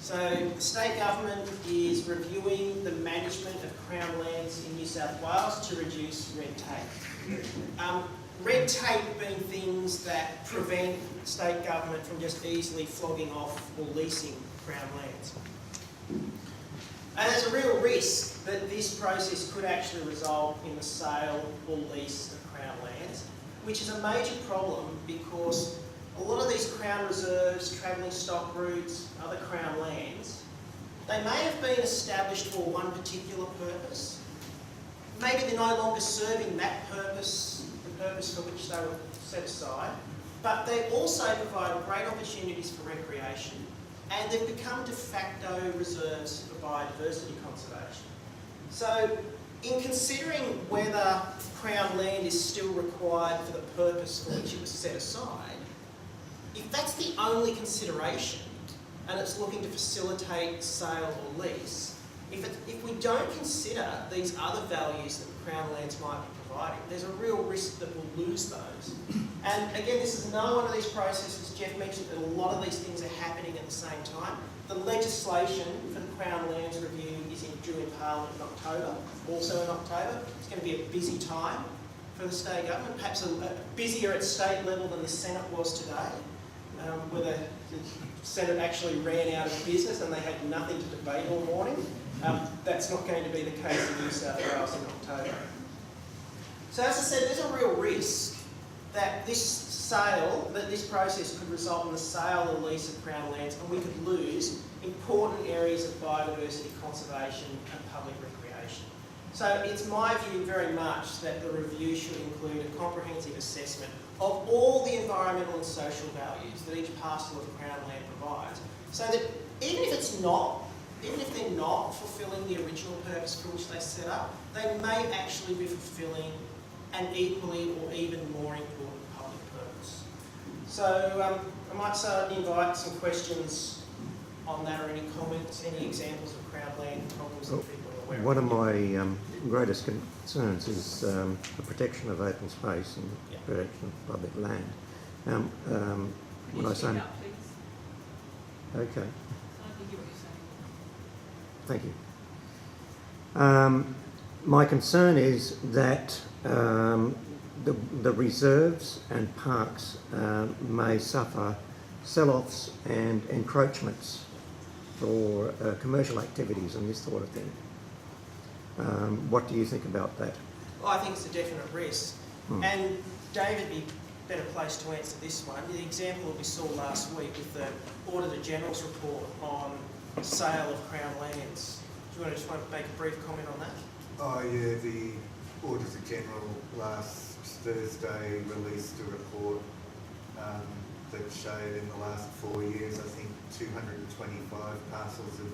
So the state government is reviewing the management of Crown lands in New South Wales to reduce red tape. Red tape being things that prevent state government from just easily flogging off or leasing Crown lands. And there's a real risk that this process could actually result in the sale or lease of Crown lands, which is a major problem because a lot of these Crown reserves, travelling stock routes, other Crown lands, they may have been established for one particular purpose. Maybe they're no longer serving that purpose, the purpose for which they were set aside, but they also provide great opportunities for recreation, and they've become de facto reserves for biodiversity conservation. So, in considering whether Crown land is still required for the purpose for which it was set aside, if that's the only consideration, and it's looking to facilitate sale or lease, if we don't consider these other values that Crown lands might be providing, there's a real risk that we'll lose those. And again, this is another one of these processes. Jeff mentioned that a lot of these things are happening at the same time. The legislation for the Crown Lands Review is due in Parliament in October, also in October. It's going to be a busy time for the state government, perhaps busier at state level than the Senate was today, where the Senate actually ran out of business and they had nothing to debate all morning. That's not going to be the case in New South Wales in October. So as I said, there's a real risk that this process could result in the sale or lease of Crown lands, and we could lose important areas of biodiversity conservation and public recreation. So it's my view very much that the review should include a comprehensive assessment of all the environmental and social values that each parcel of Crown land provides, so that even if they're not fulfilling the original purpose for which they set up, they may actually be fulfilling an equally or even more important public purpose. So I might start to invite some questions on that, or any comments, any examples of Crown land problems that people are aware of. One of my greatest concerns is the protection of open space and protection of public land. When I say... Okay. Thank you. My concern is that the reserves and parks may suffer sell-offs and encroachments for commercial activities and this sort of thing. What do you think about that? Well, I think it's a definite risk. And David would be better placed to answer this one. The example we saw last week with the Auditor General's report on sale of Crown lands. Do you just want to make a brief comment on that? Oh yeah, the Auditor General last Thursday released a report that showed in the last 4 years, I think 225 parcels of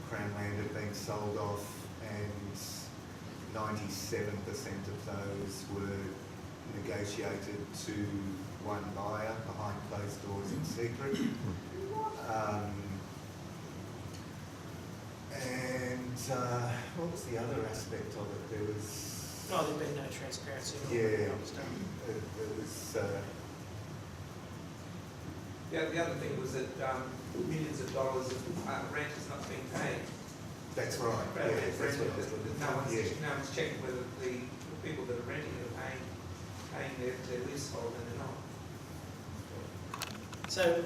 Crown land have been sold off, and 97% of those were negotiated to one buyer behind closed doors in secret. What was the other aspect of it? There was... No, there'd been no transparency. Yeah, it was... The other thing was that millions of dollars of rent is not being paid. That's right. Right, Yeah, that's that's what I was looking no for. one's checking whether the people that are renting are paying their leasehold, and they're not. So